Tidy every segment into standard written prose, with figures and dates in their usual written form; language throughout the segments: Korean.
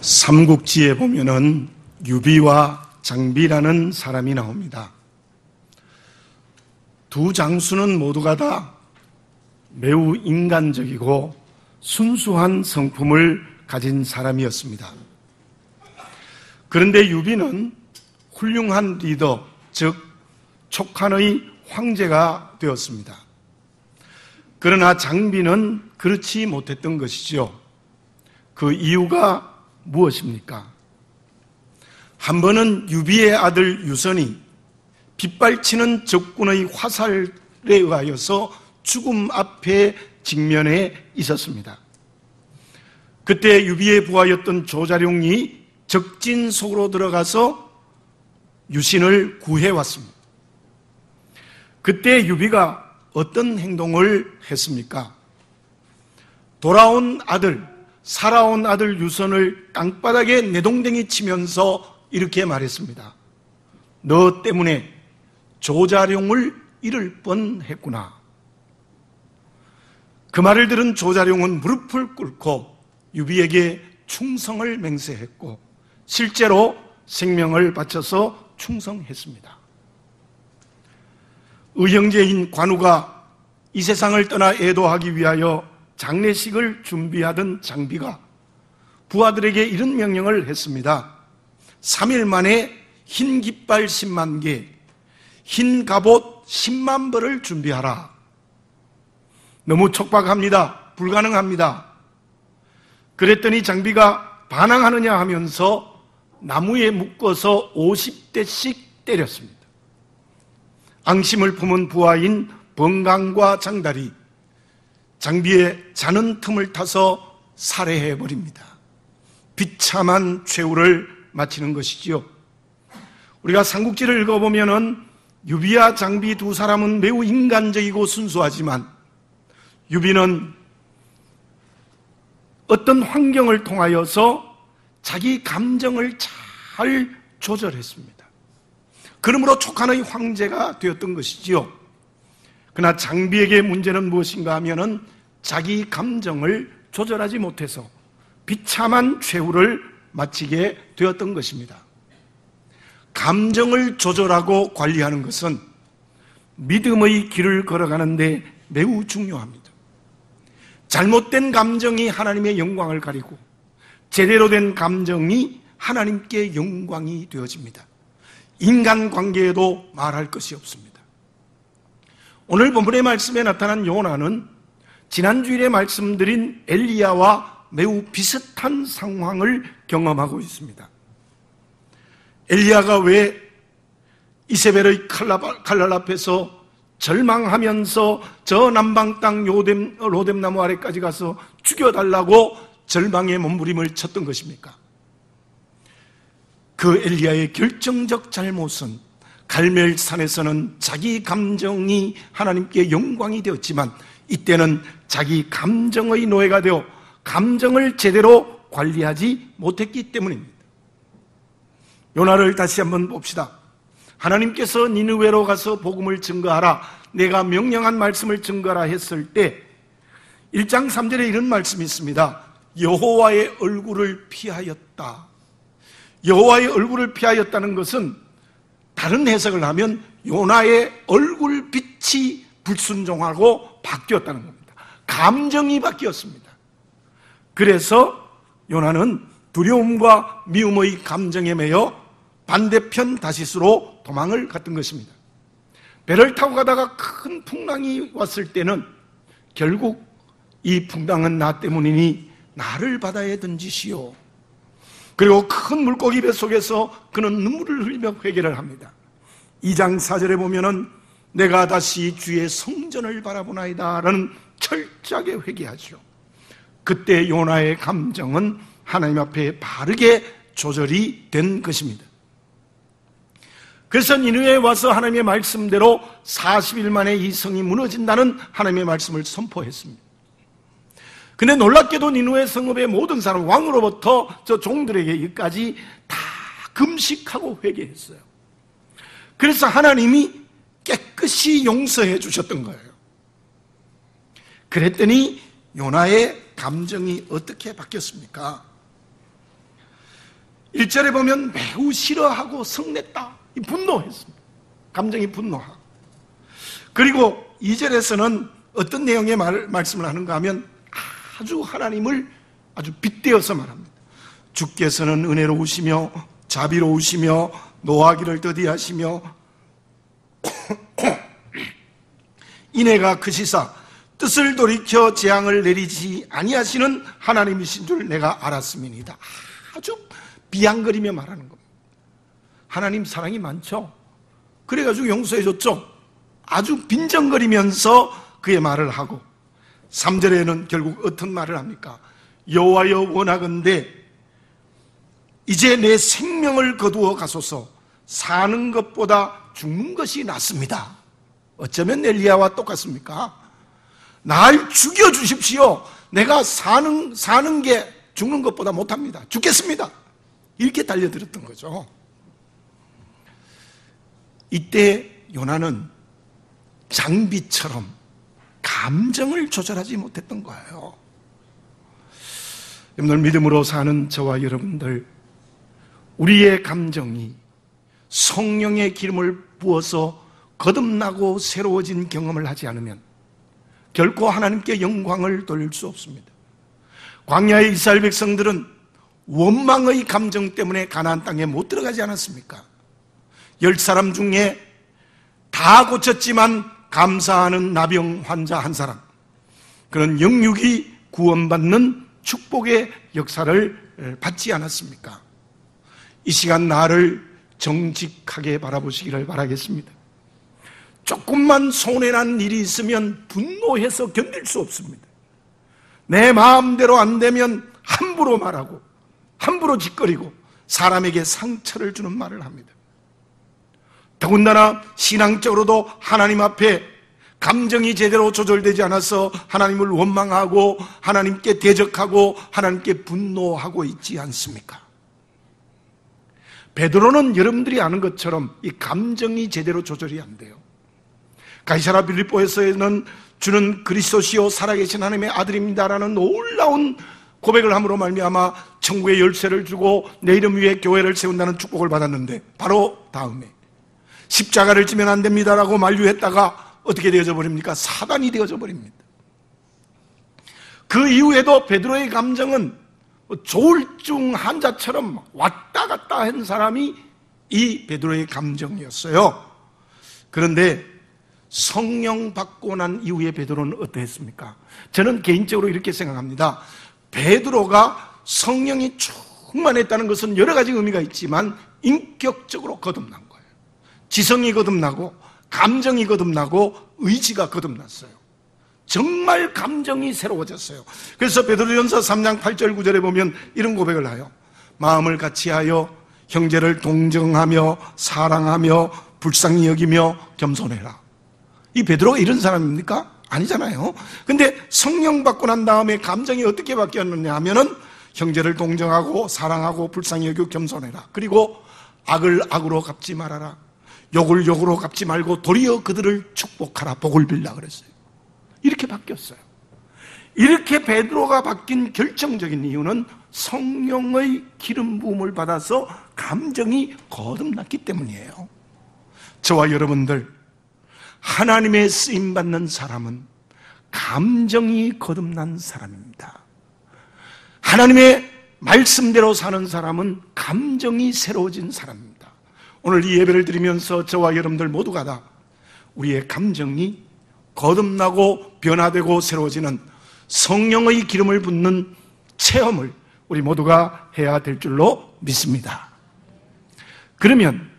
삼국지에 보면은 유비와 장비라는 사람이 나옵니다. 두 장수는 모두가 다 매우 인간적이고 순수한 성품을 가진 사람이었습니다. 그런데 유비는 훌륭한 리더, 즉 촉한의 황제가 되었습니다. 그러나 장비는 그렇지 못했던 것이죠. 그 이유가 무엇입니까? 한 번은 유비의 아들 유선이 빗발치는 적군의 화살에 의하여서 죽음 앞에 직면해 있었습니다. 그때 유비의 부하였던 조자룡이 적진 속으로 들어가서 유신을 구해왔습니다. 그때 유비가 어떤 행동을 했습니까? 살아온 아들 유선을 땅바닥에 내동댕이 치면서 이렇게 말했습니다. 너 때문에 조자룡을 잃을 뻔했구나. 그 말을 들은 조자룡은 무릎을 꿇고 유비에게 충성을 맹세했고 실제로 생명을 바쳐서 충성했습니다. 의형제인 관우가 이 세상을 떠나 애도하기 위하여 장례식을 준비하던 장비가 부하들에게 이런 명령을 했습니다. 3일 만에 흰 깃발 10만 개, 흰 갑옷 10만 벌을 준비하라. 너무 촉박합니다. 불가능합니다. 그랬더니 장비가 반항하느냐 하면서 나무에 묶어서 50대씩 때렸습니다. 앙심을 품은 부하인 번강과 장달이 장비의 자는 틈을 타서 살해해버립니다. 비참한 최후를 마치는 것이지요. 우리가 삼국지를 읽어보면은 유비와 장비 두 사람은 매우 인간적이고 순수하지만 유비는 어떤 환경을 통하여서 자기 감정을 잘 조절했습니다. 그러므로 촉한의 황제가 되었던 것이지요. 그러나 장비에게 문제는 무엇인가 하면은 자기 감정을 조절하지 못해서 비참한 최후를 마치게 되었던 것입니다. 감정을 조절하고 관리하는 것은 믿음의 길을 걸어가는데 매우 중요합니다. 잘못된 감정이 하나님의 영광을 가리고 제대로 된 감정이 하나님께 영광이 되어집니다. 인간관계에도 말할 것이 없습니다. 오늘 본문의 말씀에 나타난 요나는 지난주일에 말씀드린 엘리야와 매우 비슷한 상황을 경험하고 있습니다. 엘리야가 왜 이세벨의 칼날 앞에서 절망하면서 저 남방 땅 로뎀나무 아래까지 가서 죽여달라고 절망의 몸부림을 쳤던 것입니까? 그 엘리야의 결정적 잘못은 갈멜산에서는 자기 감정이 하나님께 영광이 되었지만 이때는 자기 감정의 노예가 되어 감정을 제대로 관리하지 못했기 때문입니다. 요나를 다시 한번 봅시다. 하나님께서 니느웨로 가서 복음을 증거하라, 내가 명령한 말씀을 증거하라 했을 때 1장 3절에 이런 말씀이 있습니다. 여호와의 얼굴을 피하였다. 여호와의 얼굴을 피하였다는 것은 다른 해석을 하면 요나의 얼굴빛이 불순종하고 바뀌었다는 겁니다. 감정이 바뀌었습니다. 그래서 요나는 두려움과 미움의 감정에 매여 반대편 다시스로 도망을 갔던 것입니다. 배를 타고 가다가 큰 풍랑이 왔을 때는 결국 이 풍랑은 나 때문이니 나를 바다에 던지시오. 그리고 큰 물고기 배 속에서 그는 눈물을 흘리며 회개를 합니다. 2장 4절에 보면은 내가 다시 주의 성전을 바라보나이다 라는 철저하게 회개하죠. 그때 요나의 감정은 하나님 앞에 바르게 조절이 된 것입니다. 그래서 니느웨에 와서 하나님의 말씀대로 40일 만에 이 성이 무너진다는 하나님의 말씀을 선포했습니다. 근데 놀랍게도 니느웨 성읍의 모든 사람, 왕으로부터 저 종들에게까지 다 금식하고 회개했어요. 그래서 하나님이 깨끗이 용서해 주셨던 거예요. 그랬더니 요나의 감정이 어떻게 바뀌었습니까? 1절에 보면 매우 싫어하고 성냈다. 분노했습니다. 감정이 분노하고. 그리고 2절에서는 어떤 내용의 말씀을 하는가 하면 아주 하나님을 아주 빗대어서 말합니다. 주께서는 은혜로우시며 자비로우시며 노하기를 더디하시며 인애가 크시사 뜻을 돌이켜 재앙을 내리지 아니하시는 하나님이신 줄 내가 알았음이니이다. 아주 비양거리며 말하는 겁니다. 하나님 사랑이 많죠. 그래가지고 용서해줬죠. 아주 빈정거리면서 그의 말을 하고 3절에는 결국 어떤 말을 합니까? 여호와여 원하건대 이제 내 생명을 거두어 가소서. 사는 것보다 죽는 것이 낫습니다. 어쩌면 엘리야와 똑같습니까? 날 죽여주십시오. 내가 사는 게 죽는 것보다 못합니다. 죽겠습니다. 이렇게 달려들었던 거죠. 이때 요나는 장비처럼 감정을 조절하지 못했던 거예요. 여러분들, 믿음으로 사는 저와 여러분들, 우리의 감정이 성령의 기름을 부어서 거듭나고 새로워진 경험을 하지 않으면 결코 하나님께 영광을 돌릴 수 없습니다. 광야의 이스라엘 백성들은 원망의 감정 때문에 가나안 땅에 못 들어가지 않았습니까? 10사람 중에 다 고쳤지만 감사하는 나병 환자 한 사람, 그런 영육이 구원받는 축복의 역사를 받지 않았습니까? 이 시간 나를 정직하게 바라보시기를 바라겠습니다. 조금만 손해난 일이 있으면 분노해서 견딜 수 없습니다. 내 마음대로 안 되면 함부로 말하고 함부로 짓거리고 사람에게 상처를 주는 말을 합니다. 더군다나 신앙적으로도 하나님 앞에 감정이 제대로 조절되지 않아서 하나님을 원망하고 하나님께 대적하고 하나님께 분노하고 있지 않습니까? 베드로는 여러분들이 아는 것처럼 이 감정이 제대로 조절이 안 돼요. 가이사랴 빌립보에서는 주는 그리스도시요 살아계신 하나님의 아들입니다라는 놀라운 고백을 함으로 말미암아 천국의 열쇠를 주고 내 이름 위에 교회를 세운다는 축복을 받았는데, 바로 다음에 십자가를 지면 안 됩니다라고 만류했다가 어떻게 되어져 버립니까? 사단이 되어져 버립니다. 그 이후에도 베드로의 감정은 조울증 환자처럼 왔다 갔다 한 사람이 이 베드로의 감정이었어요. 그런데 성령 받고 난 이후에 베드로는 어떠했습니까? 저는 개인적으로 이렇게 생각합니다. 베드로가 성령이 충만했다는 것은 여러 가지 의미가 있지만 인격적으로 거듭난 거예요. 지성이 거듭나고 감정이 거듭나고 의지가 거듭났어요. 정말 감정이 새로워졌어요. 그래서 베드로전서 3장 8절 9절에 보면 이런 고백을 해요. 마음을 같이하여 형제를 동정하며 사랑하며 불쌍히 여기며 겸손해라. 이 베드로가 이런 사람입니까? 아니잖아요. 근데 성령 받고 난 다음에 감정이 어떻게 바뀌었느냐 하면은 형제를 동정하고 사랑하고 불쌍히 여기고 겸손해라. 그리고 악을 악으로 갚지 말아라. 욕을 욕으로 갚지 말고 도리어 그들을 축복하라. 복을 빌라 그랬어요. 이렇게 바뀌었어요. 이렇게 베드로가 바뀐 결정적인 이유는 성령의 기름 부음을 받아서 감정이 거듭났기 때문이에요. 저와 여러분들, 하나님의 쓰임받는 사람은 감정이 거듭난 사람입니다. 하나님의 말씀대로 사는 사람은 감정이 새로워진 사람입니다. 오늘 이 예배를 드리면서 저와 여러분들 모두가 다 우리의 감정이 거듭나고 변화되고 새로워지는 성령의 기름을 붓는 체험을 우리 모두가 해야 될 줄로 믿습니다. 그러면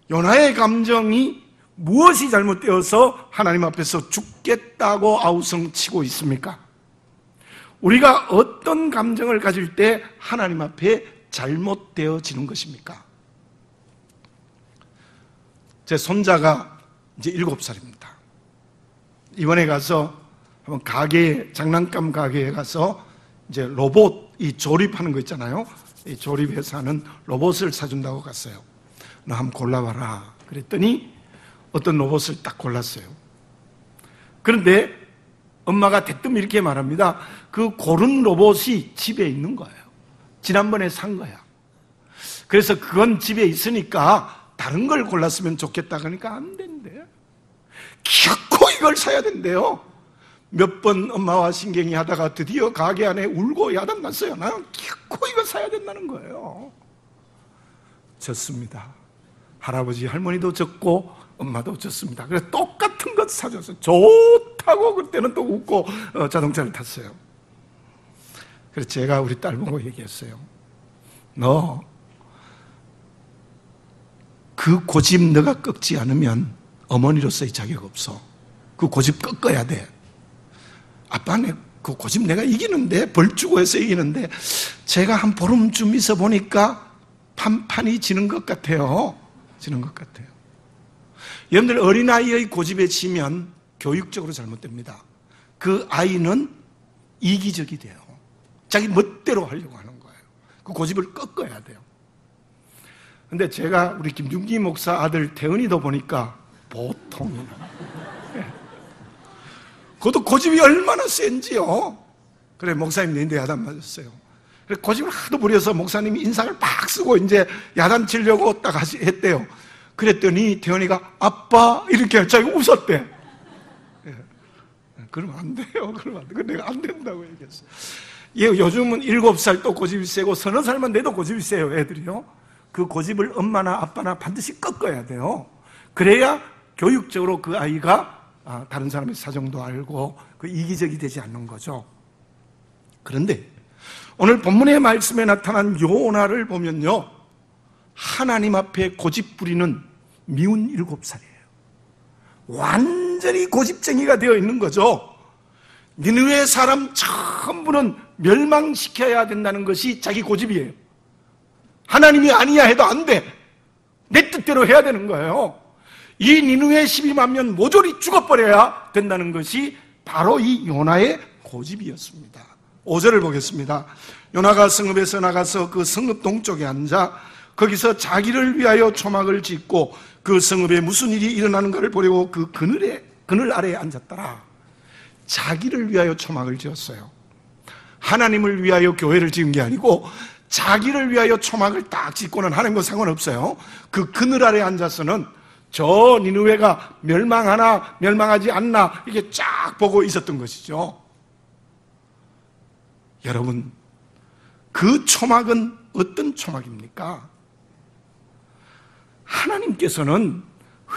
요나의 감정이 무엇이 잘못되어서 하나님 앞에서 죽겠다고 아우성치고 있습니까? 우리가 어떤 감정을 가질 때 하나님 앞에 잘못되어지는 것입니까? 제 손자가 이제 7살입니다. 이번에 가서 한번 가게에, 장난감 가게에 가서 이제 로봇, 이 조립하는 거 있잖아요. 이 조립해서 하는 로봇을 사준다고 갔어요. 너 한번 골라봐라. 그랬더니 어떤 로봇을 딱 골랐어요. 그런데 엄마가 대뜸 이렇게 말합니다. 그 고른 로봇이 집에 있는 거예요. 지난번에 산 거야. 그래서 그건 집에 있으니까 다른 걸 골랐으면 좋겠다. 그러니까 안 된대. 기어코 이걸 사야 된대요. 몇 번 엄마와 신경이 하다가 드디어 가게 안에 울고 야단났어요. 나는 기어코 이거 사야 된다는 거예요. 졌습니다. 할아버지 할머니도 졌고 엄마도 졌습니다. 그래서 똑같은 것 사줘서 좋다고 그때는 또 웃고 자동차를 탔어요. 그래서 제가 우리 딸 보고 얘기했어요. 너 그 고집 너가 꺾지 않으면 어머니로서의 자격 없어. 그 고집 꺾어야 돼. 아빠는 그 고집 내가 이기는데, 벌 주고 해서 이기는데, 제가 한 보름쯤 있어 보니까 판판이 지는 것 같아요. 지는 것 같아요. 여러분들 어린아이의 고집에 치면 교육적으로 잘못됩니다. 그 아이는 이기적이 돼요. 자기 멋대로 하려고 하는 거예요. 그 고집을 꺾어야 돼요. 근데 제가 우리 김중기 목사 아들 태은이도 보니까 보통이나. 그것도 고집이 얼마나 센지요. 그래, 목사님 내인데 야단 맞았어요. 그래, 고집을 하도 부려서 목사님이 인상을 막 쓰고 이제 야단 치려고 딱 했대요. 그랬더니 태은이가 아빠 이렇게 자기 웃었대. 그러면 안 돼요. 그러면 안 돼. 내가 안 된다고 얘기했어. 요즘은 7살 또 고집이 세고 서너 살만 돼도 고집이 세요, 애들이요. 그 고집을 엄마나 아빠나 반드시 꺾어야 돼요. 그래야 교육적으로 그 아이가 다른 사람의 사정도 알고 그 이기적이 되지 않는 거죠. 그런데 오늘 본문의 말씀에 나타난 요나를 보면요, 하나님 앞에 고집 부리는 미운 7살이에요. 완전히 고집쟁이가 되어 있는 거죠. 니느웨 사람 전부는 멸망시켜야 된다는 것이 자기 고집이에요. 하나님이 아니야 해도 안 돼. 내 뜻대로 해야 되는 거예요. 이 니느웨 12만 명 모조리 죽어버려야 된다는 것이 바로 이 요나의 고집이었습니다. 5절을 보겠습니다. 요나가 성읍에서 나가서 그 성읍 동쪽에 앉아 거기서 자기를 위하여 초막을 짓고 그 성읍에 무슨 일이 일어나는가를 보려고 그 그늘 아래에 앉았더라. 자기를 위하여 초막을 지었어요. 하나님을 위하여 교회를 지은 게 아니고 자기를 위하여 초막을 딱 짓고는 하나님과 상관없어요. 그 그늘 아래에 앉아서는 저 니느웨가 멸망하나 멸망하지 않나 이렇게 쫙 보고 있었던 것이죠. 여러분, 그 초막은 어떤 초막입니까? 하나님께서는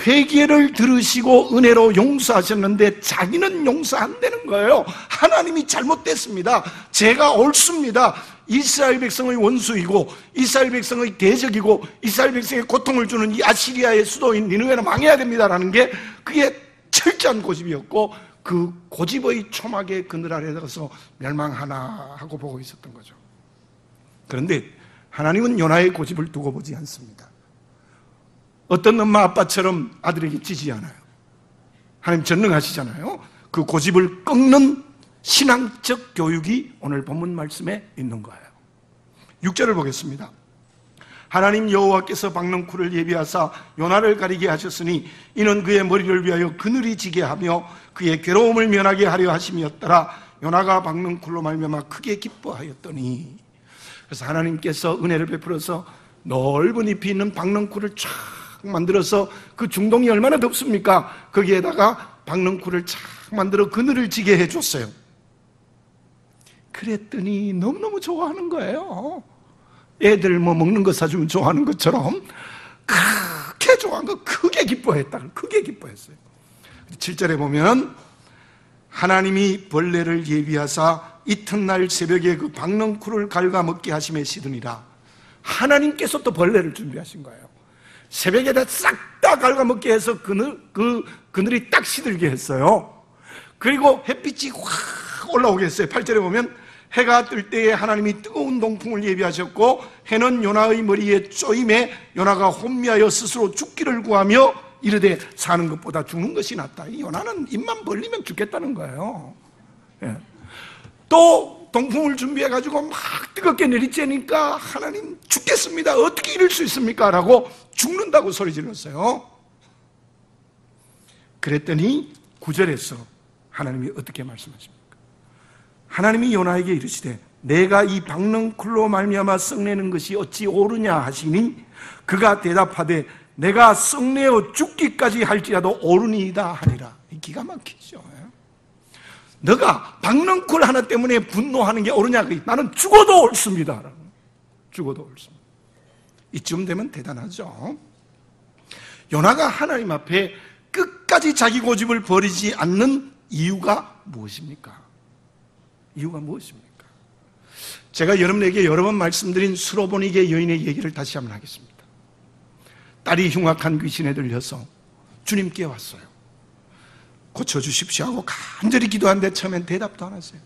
회개를 들으시고 은혜로 용서하셨는데 자기는 용서 안 되는 거예요. 하나님이 잘못됐습니다. 제가 옳습니다. 이스라엘 백성의 원수이고 이스라엘 백성의 대적이고 이스라엘 백성의 고통을 주는 이 아시리아의 수도인 니느웨는 망해야 됩니다라는 게 그게 철저한 고집이었고 그 고집의 초막의 그늘 아래에 들어서 멸망하나 하고 보고 있었던 거죠. 그런데 하나님은 요나의 고집을 두고 보지 않습니다. 어떤 엄마 아빠처럼 아들에게 찌지 않아요. 하나님 전능하시잖아요. 그 고집을 꺾는 신앙적 교육이 오늘 본문 말씀에 있는 거예요. 6절을 보겠습니다. 하나님 여호와께서 박넝쿨을 예비하사 요나를 가리게 하셨으니 이는 그의 머리를 위하여 그늘이 지게 하며 그의 괴로움을 면하게 하려 하심이었더라. 요나가 박넝쿨로 말미암아 크게 기뻐하였더니. 그래서 하나님께서 은혜를 베풀어서 넓은 잎이 있는 박넝쿨을 쫙 만들어서 그 중동이 얼마나 덥습니까? 거기에다가 박넝쿨을 쫙 만들어 그늘을 지게 해줬어요. 그랬더니 너무너무 좋아하는 거예요. 애들 뭐 먹는 거 사주면 좋아하는 것처럼 크게 좋아한 거, 크게 기뻐했다. 크게 기뻐했어요. 7절에 보면 하나님이 벌레를 예비하사 이튿날 새벽에 그 박넝쿨을 갉아먹게 하심에 시드니라. 하나님께서 또 벌레를 준비하신 거예요. 새벽에다 싹 다 갉아먹게 해서 그늘이 딱 시들게 했어요. 그리고 햇빛이 확 올라오게 했어요. 8절에 보면 해가 뜰 때에 하나님이 뜨거운 동풍을 예비하셨고 해는 요나의 머리에 쪼임에 요나가 혼미하여 스스로 죽기를 구하며 이르되 사는 것보다 죽는 것이 낫다. 이 요나는 입만 벌리면 죽겠다는 거예요. 예. 또 동풍을 준비해가지고 막 뜨겁게 내리쬐니까 하나님 죽겠습니다. 어떻게 이럴 수 있습니까? 라고 죽는다고 소리 질렀어요. 그랬더니 9절에서 하나님이 어떻게 말씀하십니까? 하나님이 요나에게 이르시되 내가 이 박넝쿨로 말미암아 썩내는 것이 어찌 옳으냐 하시니 그가 대답하되 내가 썩내어 죽기까지 할지라도 옳으니이다 하니라. 기가 막히죠. 너가 박넝쿨 하나 때문에 분노하는 게 옳으냐? 나는 죽어도 옳습니다. 죽어도 옳습니다. 이쯤 되면 대단하죠. 요나가 하나님 앞에 끝까지 자기 고집을 버리지 않는 이유가 무엇입니까? 이유가 무엇입니까? 제가 여러분에게 여러 번 말씀드린 수로보니게 여인의 얘기를 다시 한번 하겠습니다. 딸이 흉악한 귀신에 들려서 주님께 왔어요. 고쳐주십시오 하고 간절히 기도하는데 처음엔 대답도 안 하세요.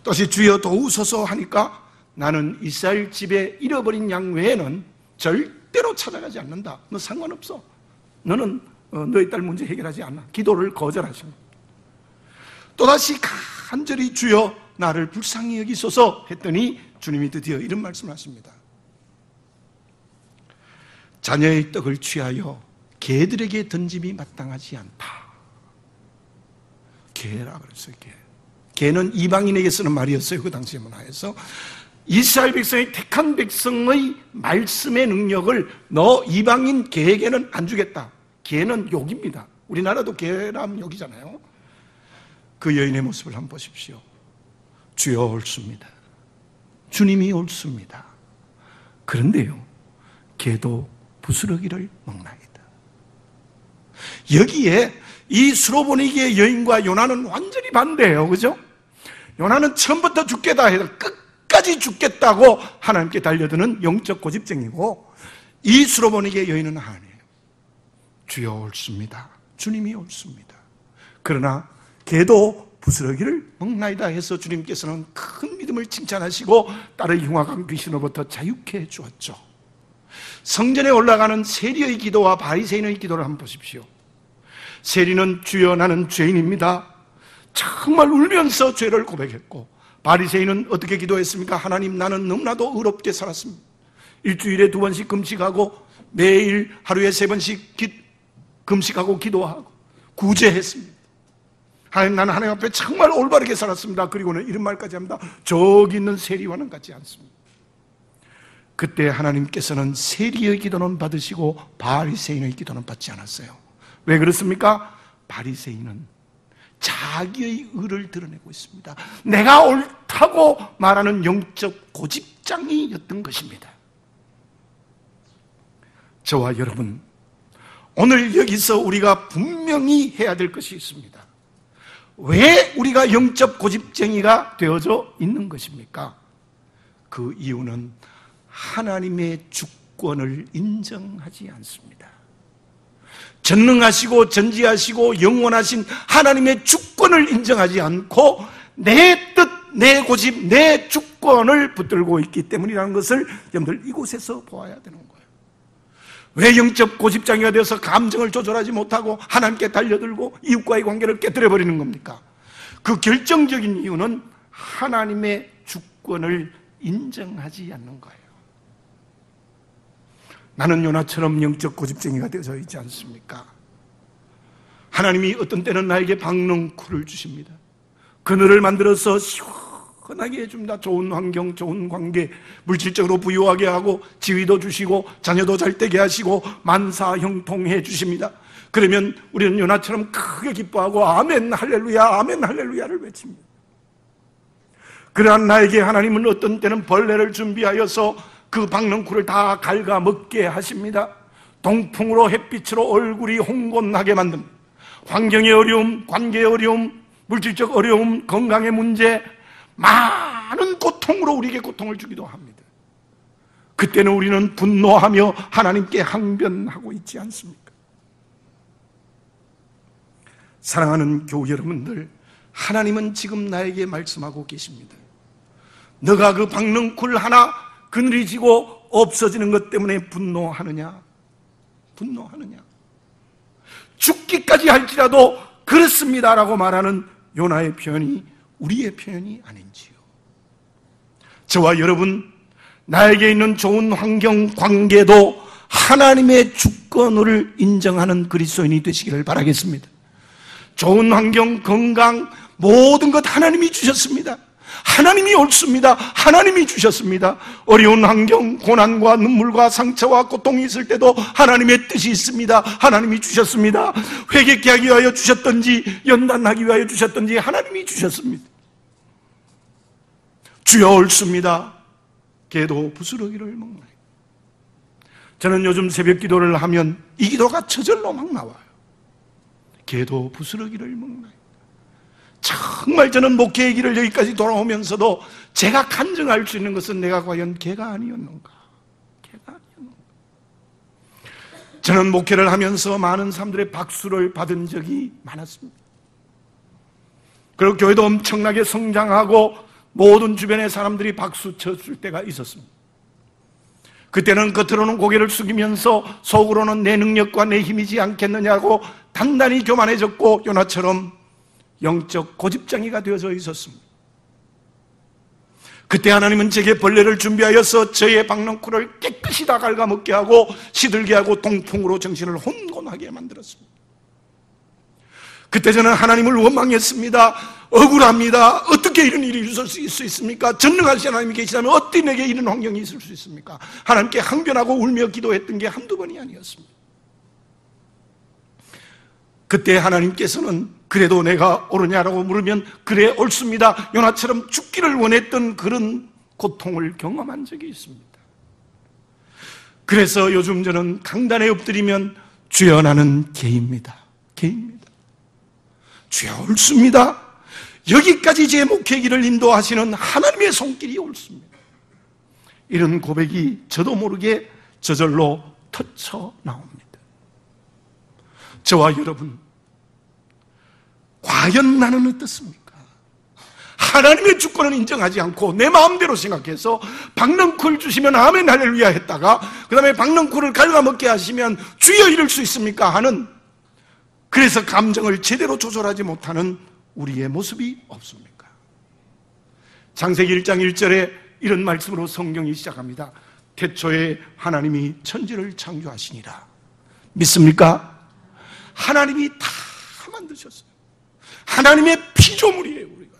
또다시 주여 도우소서 하니까 나는 이스라엘 집에 잃어버린 양 외에는 절대로 찾아가지 않는다. 너 상관없어. 너는 너의 딸 문제 해결하지 않아. 기도를 거절하십니다. 또다시 간절히 주여 나를 불쌍히 여기소서 했더니 주님이 드디어 이런 말씀을 하십니다. 자녀의 떡을 취하여 개들에게 던짐이 마땅하지 않다. 개라 그랬어요. 개는 이방인에게 쓰는 말이었어요. 그 당시의 문화에서. 이스라엘 백성의 택한 백성의 말씀의 능력을 너 이방인 개에게는 안 주겠다. 개는 욕입니다. 우리나라도 개라면 욕이잖아요. 그 여인의 모습을 한번 보십시오. 주여 옳습니다. 주님이 옳습니다. 그런데요, 개도 부스러기를 먹나이다. 여기에 이 수로보니게 여인과 요나는 완전히 반대예요. 그죠? 요나는 처음부터 죽겠다 해서 끝까지 죽겠다고 하나님께 달려드는 영적 고집쟁이고, 이 수로보니게 여인은 아니에요. 주여 옳습니다. 주님이 옳습니다. 그러나 개도 부스러기를 먹나이다 해서 주님께서는 큰 믿음을 칭찬하시고 딸의 흉악한 귀신으로부터 자유케 해 주었죠. 성전에 올라가는 세리의 기도와 바리새인의 기도를 한번 보십시오. 세리는 주여 나는 죄인입니다. 정말 울면서 죄를 고백했고, 바리새인은 어떻게 기도했습니까? 하나님 나는 너무나도 의롭게 살았습니다. 일주일에 2번씩 금식하고 매일 하루에 3번씩 금식하고 기도하고 구제했습니다. 하나님 나는 하나님 앞에 정말 올바르게 살았습니다. 그리고는 이런 말까지 합니다. 저기 있는 세리와는 같지 않습니다. 그때 하나님께서는 세리의 기도는 받으시고 바리새인의 기도는 받지 않았어요. 왜 그렇습니까? 바리새인은 자기의 의를 드러내고 있습니다. 내가 옳다고 말하는 영적 고집장이었던 것입니다. 저와 여러분, 오늘 여기서 우리가 분명히 해야 될 것이 있습니다. 왜 우리가 영적 고집쟁이가 되어져 있는 것입니까? 그 이유는 하나님의 주권을 인정하지 않습니다. 전능하시고 전지하시고 영원하신 하나님의 주권을 인정하지 않고 내 뜻, 내 고집, 내 주권을 붙들고 있기 때문이라는 것을 여러분들 이곳에서 보아야 되는 거예요. 왜 영적 고집장이가 되어서 감정을 조절하지 못하고 하나님께 달려들고 이웃과의 관계를 깨뜨려버리는 겁니까? 그 결정적인 이유는 하나님의 주권을 인정하지 않는 거예요. 나는 요나처럼 영적 고집쟁이가 되어져 있지 않습니까? 하나님이 어떤 때는 나에게 박넝쿨을 주십니다. 그늘을 만들어서 시원하게 해줍니다. 좋은 환경, 좋은 관계, 물질적으로 부유하게 하고 지위도 주시고 자녀도 잘 되게 하시고 만사형통해 주십니다. 그러면 우리는 요나처럼 크게 기뻐하고 아멘 할렐루야 아멘 할렐루야를 외칩니다. 그러한 나에게 하나님은 어떤 때는 벌레를 준비하여서 그 박넝쿨을 다 갉아먹게 하십니다. 동풍으로 햇빛으로 얼굴이 홍곤하게 만듭니다. 환경의 어려움, 관계의 어려움, 물질적 어려움, 건강의 문제, 많은 고통으로 우리에게 고통을 주기도 합니다. 그때는 우리는 분노하며 하나님께 항변하고 있지 않습니까? 사랑하는 교우 여러분들, 하나님은 지금 나에게 말씀하고 계십니다. 너가 그 박넝쿨 하나 그늘이 지고 없어지는 것 때문에 분노하느냐? 분노하느냐? 죽기까지 할지라도 그렇습니다라고 말하는 요나의 표현이 우리의 표현이 아닌지요. 저와 여러분, 나에게 있는 좋은 환경, 관계도 하나님의 주권을 인정하는 그리스도인이 되시기를 바라겠습니다. 좋은 환경, 건강, 모든 것 하나님이 주셨습니다. 하나님이 옳습니다. 하나님이 주셨습니다. 어려운 환경, 고난과 눈물과 상처와 고통이 있을 때도 하나님의 뜻이 있습니다. 하나님이 주셨습니다. 회개케 하기 위하여 주셨던지 연단하기 위하여 주셨던지 하나님이 주셨습니다. 주여 옳습니다. 개도 부스러기를 먹나요? 저는 요즘 새벽 기도를 하면 이 기도가 저절로 막 나와요. 개도 부스러기를 먹나요? 정말 저는 목회의 길을 여기까지 돌아오면서도 제가 간증할 수 있는 것은 내가 과연 개가 아니었는가? 개가 아니었는가? 저는 목회를 하면서 많은 사람들의 박수를 받은 적이 많았습니다. 그리고 교회도 엄청나게 성장하고 모든 주변의 사람들이 박수 쳤을 때가 있었습니다. 그때는 겉으로는 고개를 숙이면서 속으로는 내 능력과 내 힘이지 않겠느냐고 단단히 교만해졌고 요나처럼 영적 고집장이가 되어져 있었습니다. 그때 하나님은 제게 벌레를 준비하여서 저의 박넝쿨을 깨끗이 다 갉아먹게 하고 시들게 하고 동풍으로 정신을 혼돈하게 만들었습니다. 그때 저는 하나님을 원망했습니다. 억울합니다. 어떻게 이런 일이 있을 수 있습니까? 전능하신 하나님이 계시다면 어떻게 내게 이런 환경이 있을 수 있습니까? 하나님께 항변하고 울며 기도했던 게 한두 번이 아니었습니다. 그때 하나님께서는 그래도 내가 옳으냐라고 물으면 그래 옳습니다. 요나처럼 죽기를 원했던 그런 고통을 경험한 적이 있습니다. 그래서 요즘 저는 강단에 엎드리면 주여 나는 개입니다. 개입니다. 주여 옳습니다. 여기까지 제 목회 길을 인도하시는 하나님의 손길이 옳습니다. 이런 고백이 저도 모르게 저절로 터쳐 나옵니다. 저와 여러분, 과연 나는 어떻습니까? 하나님의 주권을 인정하지 않고 내 마음대로 생각해서 박넝쿨 주시면 아멘 할렐루야 했다가 그 다음에 박넝쿨을 갉아먹게 하시면 주여 이럴 수 있습니까? 하는, 그래서 감정을 제대로 조절하지 못하는 우리의 모습이 없습니까? 창세기 1장 1절에 이런 말씀으로 성경이 시작합니다. 태초에 하나님이 천지를 창조하시니라. 믿습니까? 하나님이 다 만드셨어요. 하나님의 피조물이에요, 우리가.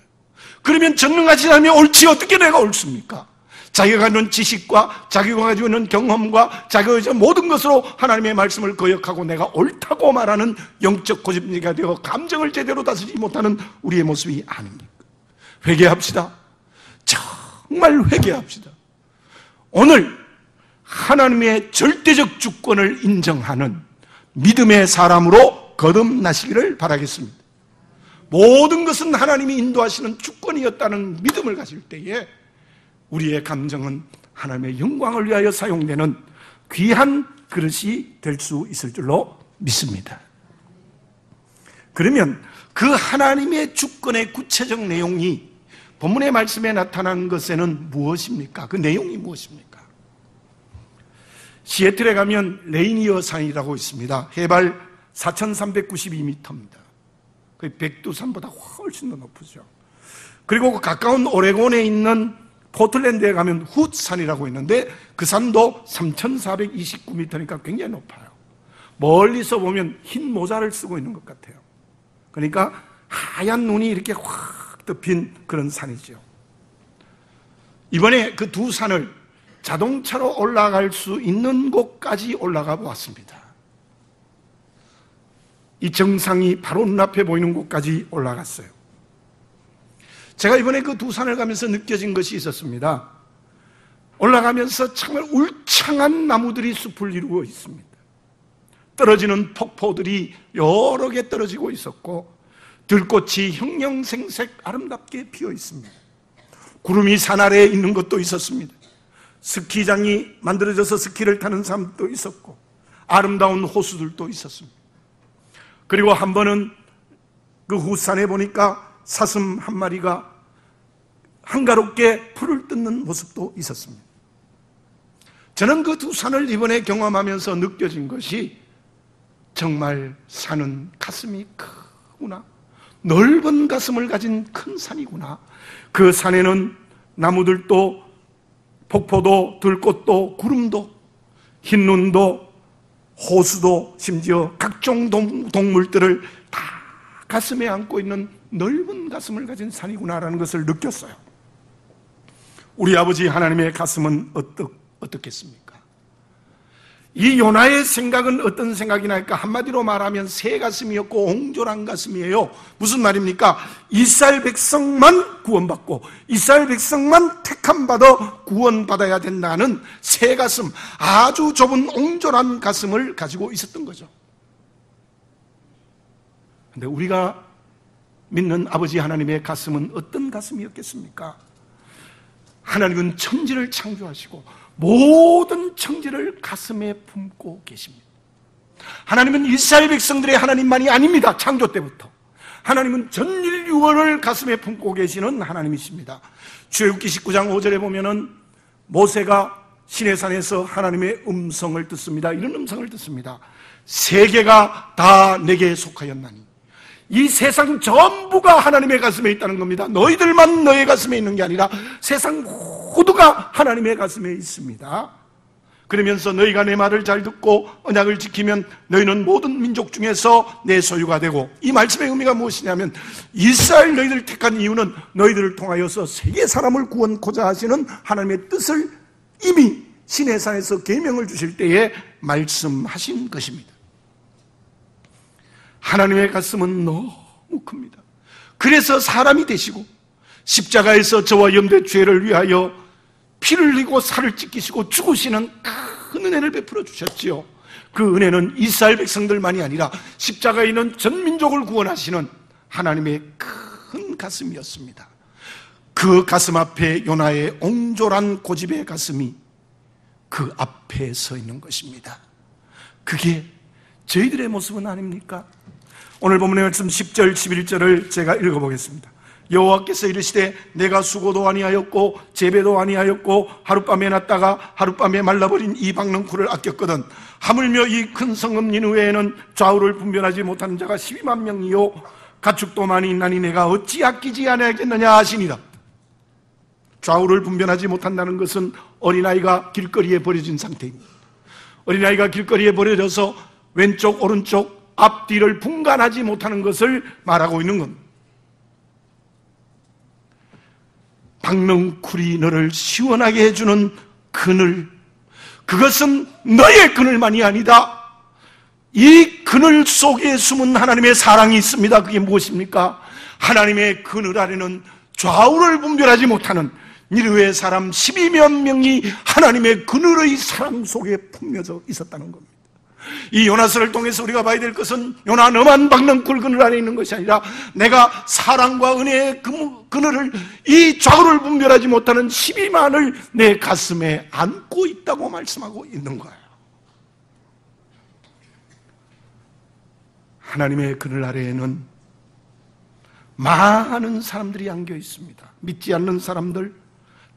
그러면 전능하신 하나님이 옳지 어떻게 내가 옳습니까? 자기가 가지고 지식과 자기가 가지고 있는 경험과 자기가 가지고 모든 것으로 하나님의 말씀을 거역하고 내가 옳다고 말하는 영적 고집쟁이가 되어 감정을 제대로 다스리지 못하는 우리의 모습이 아닙니까? 회개합시다. 정말 회개합시다. 오늘 하나님의 절대적 주권을 인정하는 믿음의 사람으로 거듭나시기를 바라겠습니다. 모든 것은 하나님이 인도하시는 주권이었다는 믿음을 가질 때에 우리의 감정은 하나님의 영광을 위하여 사용되는 귀한 그릇이 될 수 있을 줄로 믿습니다. 그러면 그 하나님의 주권의 구체적 내용이 본문의 말씀에 나타난 것에는 무엇입니까? 그 내용이 무엇입니까? 시애틀에 가면 레이니어 산이라고 있습니다. 해발 4,392m입니다. 거의 백두산보다 훨씬 더 높으죠. 그리고 가까운 오레곤에 있는 포틀랜드에 가면 훗산이라고 있는데 그 산도 3,429m니까 굉장히 높아요. 멀리서 보면 흰 모자를 쓰고 있는 것 같아요. 그러니까 하얀 눈이 이렇게 확 덮인 그런 산이죠. 이번에 그 두 산을 자동차로 올라갈 수 있는 곳까지 올라가 보았습니다. 이 정상이 바로 눈앞에 보이는 곳까지 올라갔어요. 제가 이번에 그 두 산을 가면서 느껴진 것이 있었습니다. 올라가면서 정말 울창한 나무들이 숲을 이루고 있습니다. 떨어지는 폭포들이 여러 개 떨어지고 있었고 들꽃이 형형생색 아름답게 피어 있습니다. 구름이 산 아래에 있는 것도 있었습니다. 스키장이 만들어져서 스키를 타는 사람도 있었고 아름다운 호수들도 있었습니다. 그리고 한 번은 그 후산에 보니까 사슴 한 마리가 한가롭게 풀을 뜯는 모습도 있었습니다. 저는 그 두 산을 이번에 경험하면서 느껴진 것이 정말 산은 가슴이 크구나. 넓은 가슴을 가진 큰 산이구나. 그 산에는 나무들도 폭포도 들꽃도 구름도 흰눈도 호수도 심지어 각종 동물들을 다 가슴에 안고 있는 넓은 가슴을 가진 산이구나라는 것을 느꼈어요. 우리 아버지 하나님의 가슴은 어떻겠습니까? 이 요나의 생각은 어떤 생각이나 할까? 한마디로 말하면 새 가슴이었고 옹졸한 가슴이에요. 무슨 말입니까? 이스라엘 백성만 구원받고 이스라엘 백성만 택함받아 구원받아야 된다는 새 가슴, 아주 좁은 옹졸한 가슴을 가지고 있었던 거죠. 근데 우리가 믿는 아버지 하나님의 가슴은 어떤 가슴이었겠습니까? 하나님은 천지를 창조하시고 모든 천지를 가슴에 품고 계십니다. 하나님은 이스라엘 백성들의 하나님만이 아닙니다. 창조 때부터 하나님은 전 인류를 가슴에 품고 계시는 하나님이십니다. 출애굽기 19장 5절에 보면은 모세가 시내산에서 하나님의 음성을 듣습니다. 이런 음성을 듣습니다. 세계가 다 내게 속하였나니. 이 세상 전부가 하나님의 가슴에 있다는 겁니다. 너희들만 너의 가슴에 있는 게 아니라 세상 모두가 하나님의 가슴에 있습니다. 그러면서 너희가 내 말을 잘 듣고 언약을 지키면 너희는 모든 민족 중에서 내 소유가 되고, 이 말씀의 의미가 무엇이냐면 이스라엘 너희들 택한 이유는 너희들을 통하여서 세계 사람을 구원코자 하시는 하나님의 뜻을 이미 시내산에서 계명을 주실 때에 말씀하신 것입니다. 하나님의 가슴은 너무 큽니다. 그래서 사람이 되시고 십자가에서 저와 염두의 죄를 위하여 피를 흘리고 살을 찢기시고 죽으시는 큰 은혜를 베풀어 주셨지요. 그 은혜는 이스라엘 백성들만이 아니라 십자가에 있는 전 민족을 구원하시는 하나님의 큰 가슴이었습니다. 그 가슴 앞에 요나의 옹졸한 고집의 가슴이 그 앞에 서 있는 것입니다. 그게 저희들의 모습은 아닙니까? 오늘 본문의 말씀 10절 11절을 제가 읽어보겠습니다. 여호와께서 이르시되 내가 수고도 아니하였고 재배도 아니하였고 하룻밤에 났다가 하룻밤에 말라버린 이 박능쿨을 아꼈거든 하물며 이 큰 성읍 니느웨에는 좌우를 분별하지 못하는 자가 12만 명이요 가축도 많이 있나니 내가 어찌 아끼지 아니하겠느냐 하시니라. 좌우를 분별하지 못한다는 것은 어린아이가 길거리에 버려진 상태입니다. 어린아이가 길거리에 버려져서 왼쪽 오른쪽 앞뒤를 분간하지 못하는 것을 말하고 있는 겁니다. 박능쿨이 너를 시원하게 해주는 그늘, 그것은 너의 그늘만이 아니다. 이 그늘 속에 숨은 하나님의 사랑이 있습니다. 그게 무엇입니까? 하나님의 그늘 아래는 좌우를 분별하지 못하는 니느웨 사람 12만 명이 하나님의 그늘의 사랑 속에 품며져 있었다는 겁니다. 이 요나서를 통해서 우리가 봐야 될 것은 요나 너만 박능쿨 그늘 안에 있는 것이 아니라 내가 사랑과 은혜의 그늘을, 이 좌우를 분별하지 못하는 12만을 내 가슴에 안고 있다고 말씀하고 있는 거예요. 하나님의 그늘 아래에는 많은 사람들이 안겨 있습니다. 믿지 않는 사람들,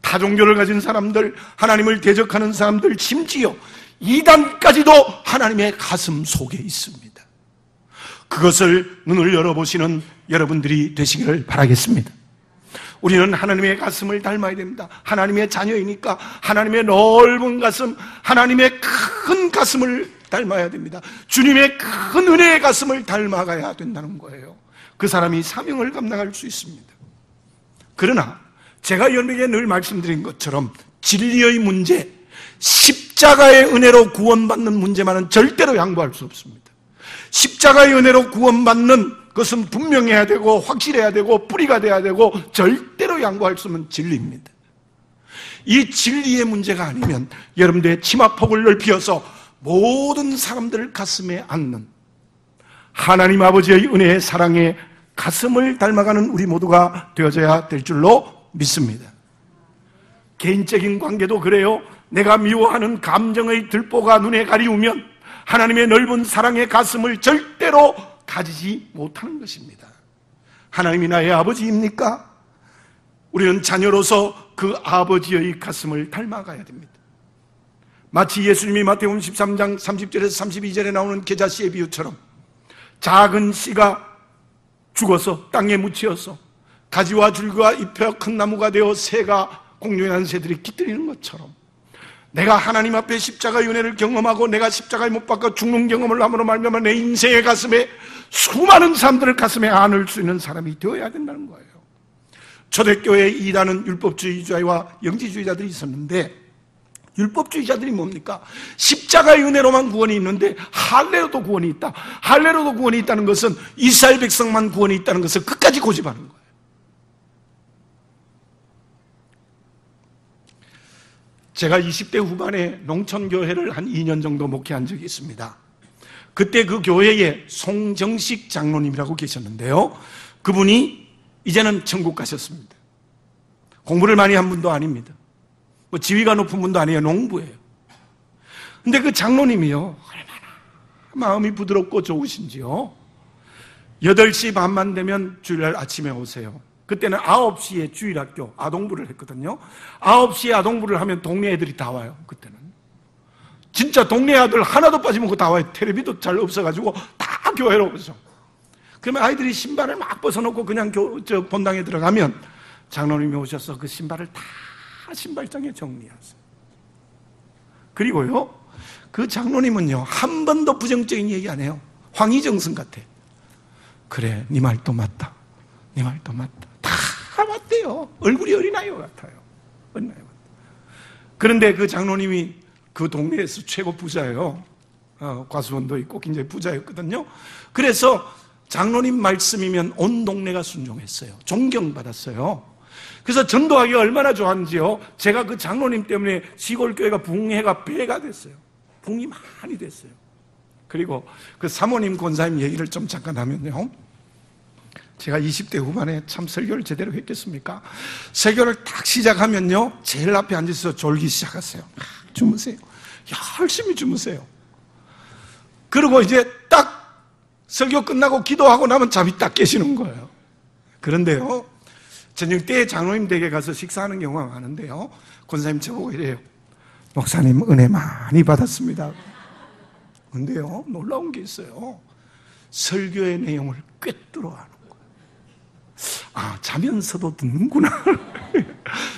타종교를 가진 사람들, 하나님을 대적하는 사람들, 심지어 이단까지도 하나님의 가슴 속에 있습니다. 그것을 눈을 열어보시는 여러분들이 되시기를 바라겠습니다. 우리는 하나님의 가슴을 닮아야 됩니다. 하나님의 자녀이니까 하나님의 넓은 가슴, 하나님의 큰 가슴을 닮아야 됩니다. 주님의 큰 은혜의 가슴을 닮아가야 된다는 거예요. 그 사람이 사명을 감당할 수 있습니다. 그러나 제가 여러분에게 늘 말씀드린 것처럼 진리의 문제, 십자가의 은혜로 구원받는 문제만은 절대로 양보할 수 없습니다. 십자가의 은혜로 구원받는 것은 분명해야 되고 확실해야 되고 뿌리가 돼야 되고 절대로 양보할 수 없는 진리입니다. 이 진리의 문제가 아니면 여러분들의 치마폭을 넓혀서 모든 사람들을 가슴에 안는 하나님 아버지의 은혜의 사랑에 가슴을 닮아가는 우리 모두가 되어져야 될 줄로 믿습니다. 개인적인 관계도 그래요. 내가 미워하는 감정의 들보가 눈에 가리우면 하나님의 넓은 사랑의 가슴을 절대로 가지지 못하는 것입니다. 하나님이 나의 아버지입니까? 우리는 자녀로서 그 아버지의 가슴을 닮아가야 됩니다. 마치 예수님이 마태복음 13장 30절에서 32절에 나오는 계자씨의 비유처럼 작은 씨가 죽어서 땅에 묻혀서 가지와 줄기와 잎에 큰 나무가 되어 새가 공룡한 새들이 깃들이는 것처럼 내가 하나님 앞에 십자가의 은혜를 경험하고 내가 십자가에 못 박혀 죽는 경험을 함으로 말미암아 내 인생의 가슴에 수많은 사람들을 가슴에 안을 수 있는 사람이 되어야 된다는 거예요. 초대교회에 이단은 율법주의자와 영지주의자들이 있었는데, 율법주의자들이 뭡니까? 십자가의 은혜로만 구원이 있는데 할례로도 구원이 있다. 할례로도 구원이 있다는 것은 이스라엘 백성만 구원이 있다는 것을 끝까지 고집하는 거예요. 제가 20대 후반에 농촌교회를 한 2년 정도 목회한 적이 있습니다. 그때 그 교회에 송정식 장로님이라고 계셨는데요, 그분이 이제는 천국 가셨습니다. 공부를 많이 한 분도 아닙니다. 뭐 지위가 높은 분도 아니에요. 농부예요. 근데 그 장로님이요, 얼마나 마음이 부드럽고 좋으신지요. 8시 반만 되면 주일날 아침에 오세요. 그때는 9시에 주일학교 아동부를 했거든요. 9시에 아동부를 하면 동네 애들이 다 와요. 그때는 진짜 동네 아들 하나도 빠짐없고 다 와요. 텔레비도 잘 없어가지고 다 교회로 오죠. 그러면 아이들이 신발을 막 벗어놓고 그냥 본당에 들어가면 장로님이 오셔서 그 신발을 다 신발장에 정리하세요. 그리고요, 그 장로님은요, 한 번도 부정적인 얘기 안 해요. 황희정승 같아. 그래, 네 말도 맞다. 네 말도 맞다. 다 맞대요. 얼굴이 어린아이 같아요. 어린아이 같아요. 그런데 그 장로님이 그 동네에서 최고 부자예요. 과수원도 있고 굉장히 부자였거든요. 그래서 장로님 말씀이면 온 동네가 순종했어요. 존경받았어요. 그래서 전도하기가 얼마나 좋았는지요. 제가 그 장로님 때문에 시골교회가 붕해가 배가 됐어요. 붕이 많이 됐어요. 그리고 그 사모님 권사님 얘기를 좀 잠깐 하면요, 제가 20대 후반에 참 설교를 제대로 했겠습니까? 설교를 딱 시작하면요, 제일 앞에 앉아서 졸기 시작하세요. 주무세요. 열심히 주무세요. 그리고 이제 딱 설교 끝나고 기도하고 나면 잠이 딱 깨시는 거예요. 그런데요, 저녁 때 장로님 댁에 가서 식사하는 경우가 많은데요, 권사님 저보고 이래요. 목사님 은혜 많이 받았습니다. 근데요, 놀라운 게 있어요. 설교의 내용을 꿰뚫어 하는 거예요. 아, 자면서도 듣는구나.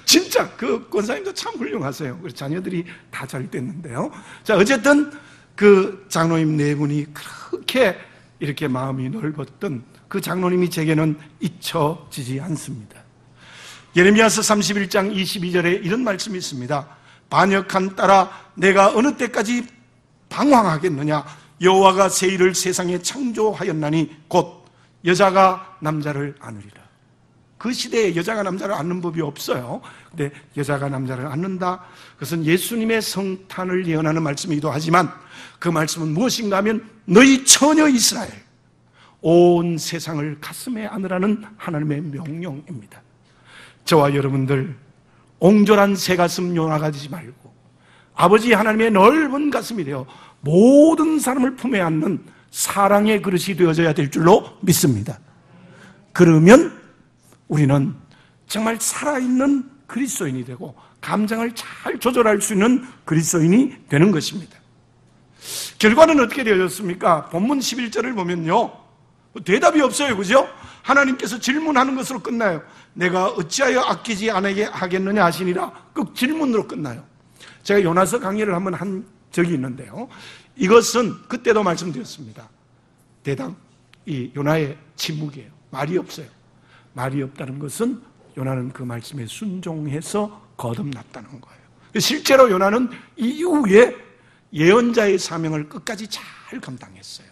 진짜 그 권사님도 참 훌륭하세요. 우리 자녀들이 다 잘 됐는데요. 자, 어쨌든 그 장로님 네 분이 그렇게 이렇게 마음이 넓었던 그 장로님이 제게는 잊혀지지 않습니다. 예레미야서 31장 22절에 이런 말씀이 있습니다. 반역한 딸아, 내가 어느 때까지 방황하겠느냐? 여호와가 새 일을 세상에 창조하였나니 곧 여자가 남자를 안으리라. 그 시대에 여자가 남자를 안는 법이 없어요. 근데 여자가 남자를 안는다. 그것은 예수님의 성탄을 예언하는 말씀이기도 하지만 그 말씀은 무엇인가 하면 너희 처녀 이스라엘, 온 세상을 가슴에 안으라는 하나님의 명령입니다. 저와 여러분들 옹졸한 새 가슴 요나가지 말고 아버지 하나님의 넓은 가슴이 되어 모든 사람을 품에 안는 사랑의 그릇이 되어져야 될 줄로 믿습니다. 그러면 우리는 정말 살아있는 그리스도인이 되고 감정을 잘 조절할 수 있는 그리스도인이 되는 것입니다. 결과는 어떻게 되어졌습니까? 본문 11절을 보면요, 대답이 없어요. 그죠? 하나님께서 질문하는 것으로 끝나요. 내가 어찌하여 아끼지 않게 하겠느냐 하시니라. 그 질문으로 끝나요. 제가 요나서 강의를 한번 한 적이 있는데요, 이것은 그때도 말씀드렸습니다. 대당 이 요나의 침묵이에요. 말이 없어요. 말이 없다는 것은 요나는 그 말씀에 순종해서 거듭났다는 거예요. 실제로 요나는 이후에 예언자의 사명을 끝까지 잘 감당했어요.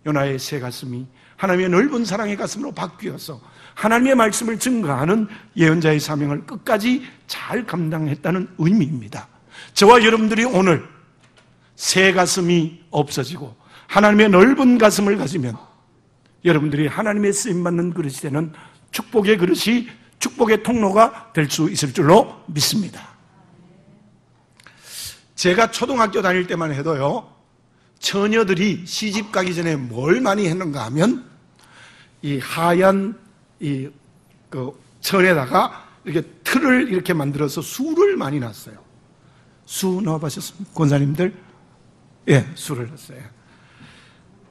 요나의 새 가슴이 하나님의 넓은 사랑의 가슴으로 바뀌어서 하나님의 말씀을 증거하는 예언자의 사명을 끝까지 잘 감당했다는 의미입니다. 저와 여러분들이 오늘 새 가슴이 없어지고 하나님의 넓은 가슴을 가지면 여러분들이 하나님의 쓰임받는 그릇이 되는 축복의 그릇이, 축복의 통로가 될 수 있을 줄로 믿습니다. 제가 초등학교 다닐 때만 해도요, 처녀들이 시집 가기 전에 뭘 많이 했는가 하면 이 하얀 천에다가 이렇게 틀을 이렇게 만들어서 수를 많이 놨어요. 수 넣어보셨습니까? 권사님들? 예, 수를 넣었어요.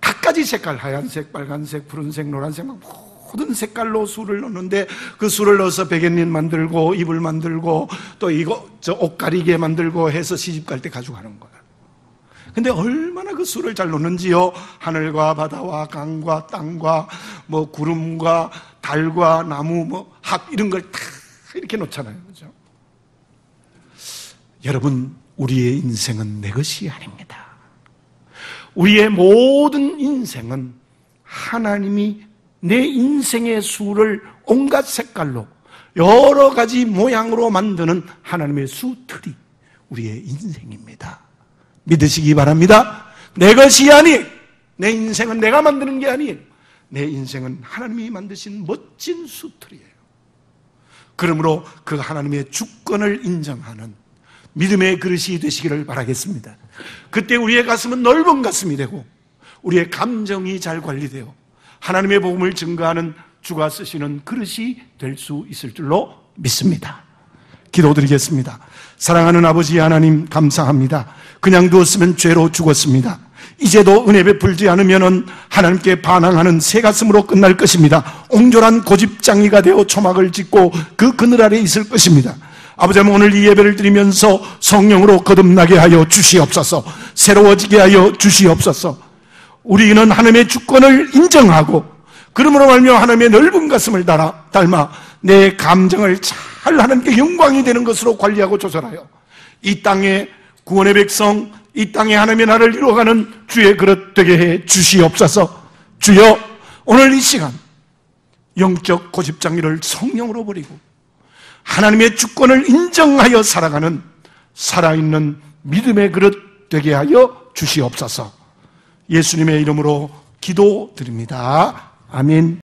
각가지 색깔, 하얀색, 빨간색, 푸른색, 노란색, 모든 색깔로 수를 넣는데 그 수를 넣어서 베갯잎 만들고 이불 만들고 또 옷 가리개 만들고 해서 시집 갈 때 가지고 가는 거예요. 근데 얼마나 그 수를 잘 넣는지요. 하늘과 바다와 강과 땅과 구름과 달과 나무, 합 이런 걸 다 이렇게 놓잖아요. 그죠? 여러분, 우리의 인생은 내 것이 아닙니다. 우리의 모든 인생은 하나님이 내 인생의 수를 온갖 색깔로 여러 가지 모양으로 만드는 하나님의 수틀이 우리의 인생입니다. 믿으시기 바랍니다. 내 것이 아닌, 내 인생은 내가 만드는 게 아닌 내 인생은 하나님이 만드신 멋진 수틀이에요. 그러므로 그 하나님의 주권을 인정하는 믿음의 그릇이 되시기를 바라겠습니다. 그때 우리의 가슴은 넓은 가슴이 되고 우리의 감정이 잘 관리되어 하나님의 복음을 증거하는 주가 쓰시는 그릇이 될 수 있을 줄로 믿습니다. 기도드리겠습니다. 사랑하는 아버지 하나님, 감사합니다. 그냥 두었으면 죄로 죽었습니다. 이제도 은혜 베풀지 않으면 하나님께 반항하는 새 가슴으로 끝날 것입니다. 옹졸한 고집장이가 되어 초막을 짓고 그 그늘 아래 있을 것입니다. 아버지, 오늘 이 예배를 드리면서 성령으로 거듭나게 하여 주시옵소서. 새로워지게 하여 주시옵소서. 우리는 하나님의 주권을 인정하고 그러므로 말미암아 하나님의 넓은 가슴을 닮아 내 감정을 잘 하나님께 영광이 되는 것으로 관리하고 조절하여 이 땅의 구원의 백성, 이 땅에 하나님의 나라를 이루어가는 주의 그릇 되게 해 주시옵소서. 주여, 오늘 이 시간 영적 고집장이를 성령으로 버리고 하나님의 주권을 인정하여 살아가는 살아있는 믿음의 그릇 되게 하여 주시옵소서. 예수님의 이름으로 기도드립니다. 아멘.